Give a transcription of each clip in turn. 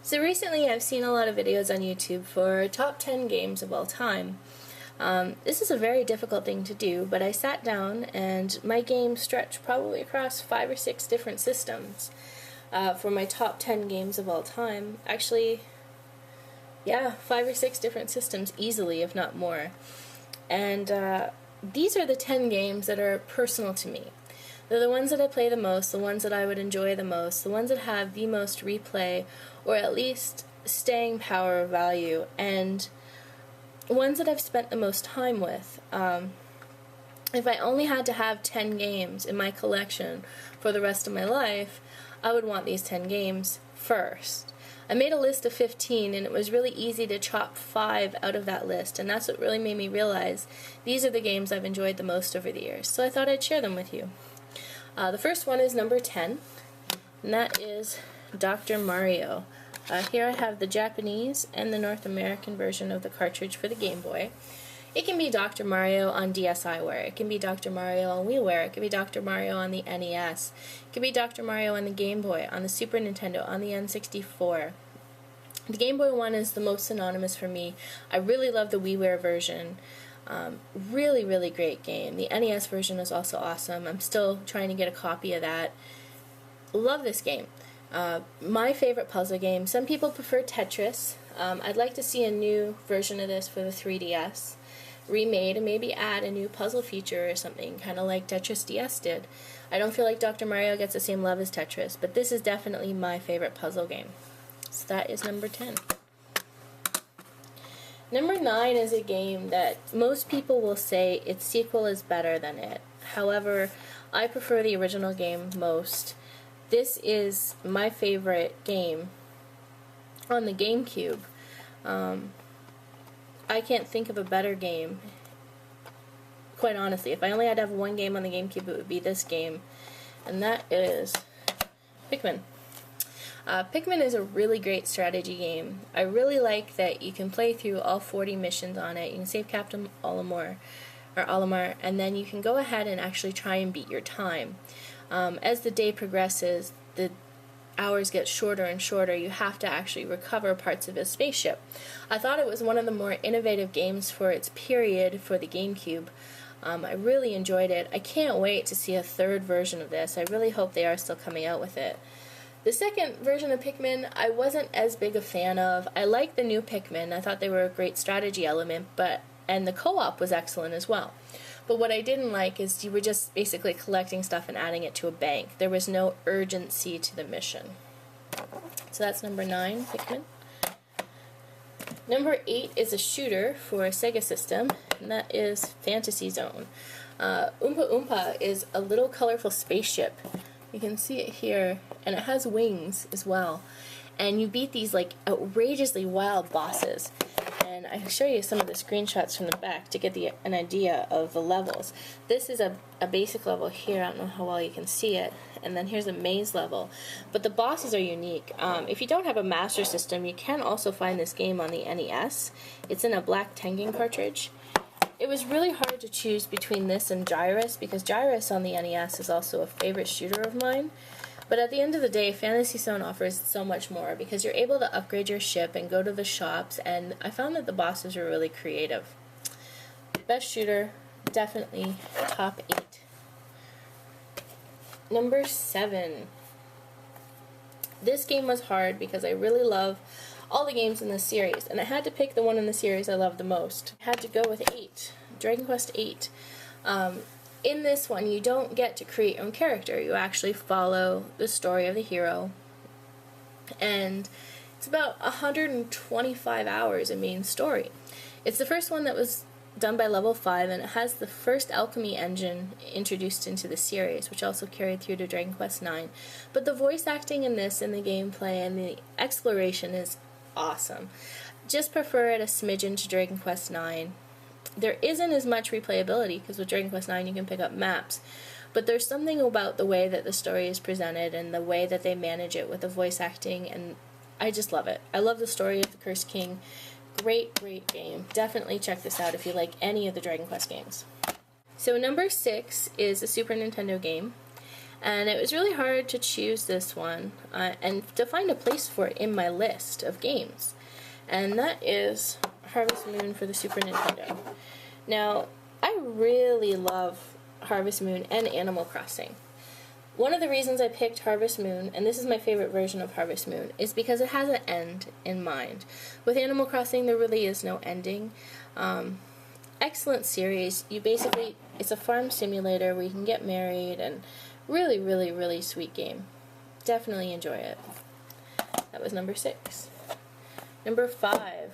So recently I've seen a lot of videos on YouTube for top 10 games of all time. This is a very difficult thing to do, but I sat down and my game stretched probably across 5 or 6 different systems for my top 10 games of all time. Actually, yeah, 5 or 6 different systems easily, if not more. And these are the 10 games that are personal to me. They're the ones that I play the most, the ones that I would enjoy the most, the ones that have the most replay, or at least staying power value, and ones that I've spent the most time with. If I only had to have 10 games in my collection for the rest of my life, I would want these 10 games first. I made a list of 15, and it was really easy to chop 5 out of that list, and that's what really made me realize these are the games I've enjoyed the most over the years, so I thought I'd share them with you. The first one is number 10, and that is Dr. Mario. Here I have the Japanese and the North American version of the cartridge for the Game Boy. It can be Dr. Mario on DSiWare, it can be Dr. Mario on WiiWare, it can be Dr. Mario on the NES, it can be Dr. Mario on the Game Boy, on the Super Nintendo, on the N64. The Game Boy one is the most synonymous for me. I really love the WiiWare version. Really, really great game. The NES version is also awesome. I'm still trying to get a copy of that. Love this game. My favorite puzzle game. Some people prefer Tetris. I'd like to see a new version of this for the 3DS. Remade and maybe add a new puzzle feature or something, kind of like Tetris DS did. I don't feel like Dr. Mario gets the same love as Tetris, but this is definitely my favorite puzzle game. So that is number 10. Number 9 is a game that most people will say its sequel is better than it. However, I prefer the original game most. This is my favorite game on the GameCube. I can't think of a better game, quite honestly. If I only had to have one game on the GameCube, it would be this game, and that is Pikmin. Pikmin is a really great strategy game. I really like that you can play through all 40 missions on it. You can save Captain Olimar, and then you can go ahead and actually try and beat your time. As the day progresses, the hours get shorter and shorter. You have to actually recover parts of a spaceship. I thought it was one of the more innovative games for its period for the GameCube. I really enjoyed it. I can't wait to see a third version of this. I really hope they are still coming out with it. The second version of Pikmin, I wasn't as big a fan of. I liked the new Pikmin. I thought they were a great strategy element, and the co-op was excellent as well. But what I didn't like is you were just basically collecting stuff and adding it to a bank. There was no urgency to the mission. So that's number 9, Pikmin. Number 8 is a shooter for a Sega system, and that is Fantasy Zone. Oompa Oompa is a little colorful spaceship. You can see it here, and it has wings as well. And you beat these like outrageously wild bosses. And I can show you some of the screenshots from the back to get an idea of the levels. This is a basic level here. I don't know how well you can see it. And then here's a maze level. But the bosses are unique. If you don't have a Master System, you can also find this game on the NES. It's in a black Tengen cartridge. It was really hard to choose between this and Gyrus, because Gyrus on the NES is also a favorite shooter of mine. But at the end of the day, Fantasy Zone offers so much more, because you're able to upgrade your ship and go to the shops, and I found that the bosses are really creative. Best shooter, definitely top 8. Number 7. This game was hard because I really love all the games in this series, and I had to pick the one in the series I love the most. I had to go with 8, Dragon Quest 8. In this one, you don't get to create your own character. You actually follow the story of the hero, and it's about 125 hours in main story. It's the first one that was done by Level 5, and it has the first alchemy engine introduced into the series, which also carried through to Dragon Quest 9. But the voice acting in this, and the gameplay, and the exploration is awesome. Just prefer it a smidgen to Dragon Quest 9. There isn't as much replayability, because with Dragon Quest 9 you can pick up maps, but there's something about the way that the story is presented and the way that they manage it with the voice acting, and I just love it. I love the story of the Cursed King. Great, great game. Definitely check this out if you like any of the Dragon Quest games. So number 6 is a Super Nintendo game, And it was really hard to choose this one and to find a place for it in my list of games. And that is Harvest Moon for the Super Nintendo. Now, I really love Harvest Moon and Animal Crossing. One of the reasons I picked Harvest Moon, and this is my favorite version of Harvest Moon, is because it has an end in mind. With Animal Crossing, there really is no ending. Excellent series. It's a farm simulator where you can get married, and really, really, really sweet game. Definitely enjoy it. That was number 6. Number 5.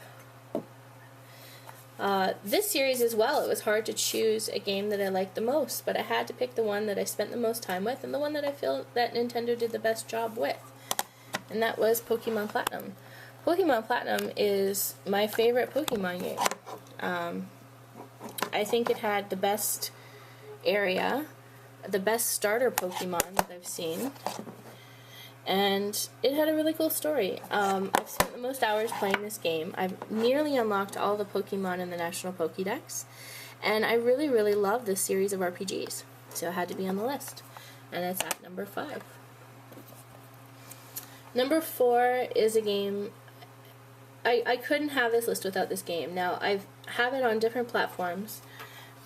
This series as well, it was hard to choose a game that I liked the most, but I had to pick the one that I spent the most time with and the one that I feel that Nintendo did the best job with. And that was Pokemon Platinum. Pokemon Platinum is my favorite Pokemon game. I think it had the best area, the best starter Pokemon that I've seen, and it had a really cool story. I've spent the most hours playing this game. I've nearly unlocked all the Pokemon in the National Pokédex, and I really, really love this series of RPGs, so it had to be on the list, and it's at number 5. Number 4 is a game. I couldn't have this list without this game. Now, I have it on different platforms,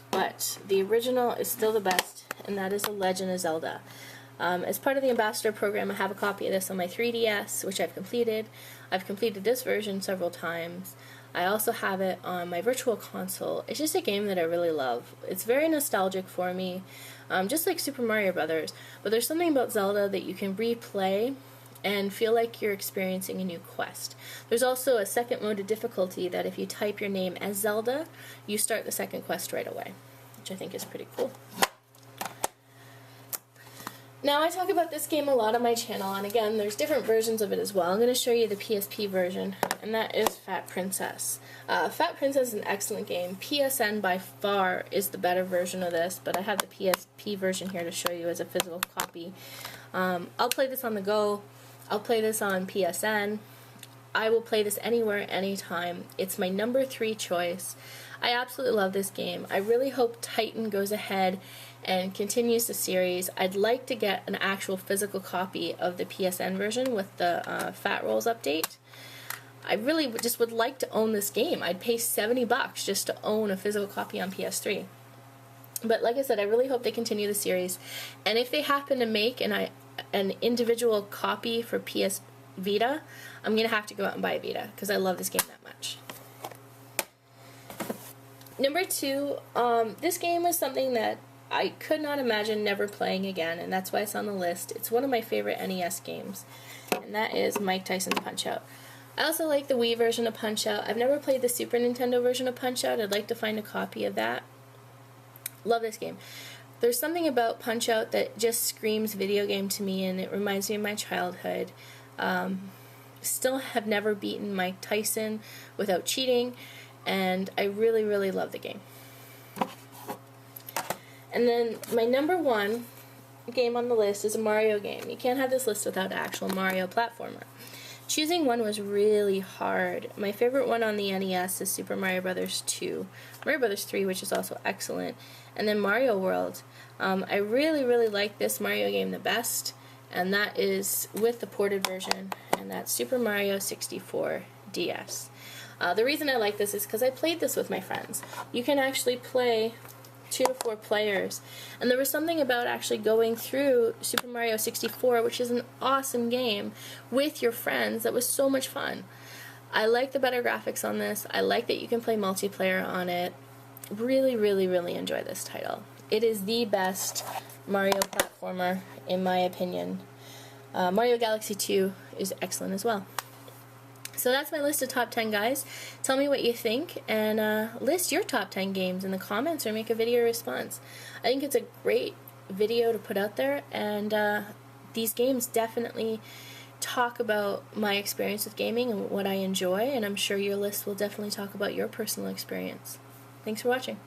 but the original is still the best, and that is The Legend of Zelda. As part of the Ambassador program, I have a copy of this on my 3DS, which I've completed. I've completed this version several times. I also have it on my Virtual Console. It's just a game that I really love. It's very nostalgic for me, just like Super Mario Brothers. But there's something about Zelda that you can replay and feel like you're experiencing a new quest. There's also a second mode of difficulty that if you type your name as Zelda, you start the second quest right away, which I think is pretty cool. Now, I talk about this game a lot on my channel, and again, there's different versions of it as well. I'm going to show you the PSP version, and that is Fat Princess. Fat Princess is an excellent game. PSN by far is the better version of this, but I have the PSP version here to show you as a physical copy. I'll play this on the go. I'll play this on PSN. I will play this anywhere, anytime. It's my number 3 choice. I absolutely love this game. I really hope Titan goes ahead and continues the series. I'd like to get an actual physical copy of the PSN version with the Fat Rolls update. I really just would like to own this game. I'd pay $70 just to own a physical copy on PS3. But like I said, I really hope they continue the series. And if they happen to make an individual copy for PS Vita, I'm going to have to go out and buy a Vita because I love this game that much. Number 2, this game was something that I could not imagine never playing again, and that's why it's on the list. It's one of my favorite NES games, and that is Mike Tyson's Punch-Out! I also like the Wii version of Punch-Out! I've never played the Super Nintendo version of Punch-Out! I'd like to find a copy of that. Love this game. There's something about Punch-Out! That just screams video game to me, and it reminds me of my childhood. Still have never beaten Mike Tyson without cheating, and I really, really love the game. And then my number 1 game on the list is a Mario game. You can't have this list without an actual Mario platformer. Choosing one was really hard. My favorite one on the NES is Super Mario Bros. 2, Mario Bros. 3, which is also excellent, and then Mario World. I really, really like this Mario game the best, and that is with the ported version, and that's Super Mario 64 DS. The reason I like this is because I played this with my friends. You can actually play 2 to 4 players, and there was something about actually going through Super Mario 64, which is an awesome game, with your friends that was so much fun. I like the better graphics on this. I like that you can play multiplayer on it. Really, really, really enjoy this title. It is the best Mario platformer, in my opinion. Mario Galaxy 2 is excellent as well. So that's my list of top 10, guys. Tell me what you think, and list your top 10 games in the comments or make a video response. I think it's a great video to put out there, and these games definitely talk about my experience with gaming and what I enjoy, and I'm sure your list will definitely talk about your personal experience. Thanks for watching.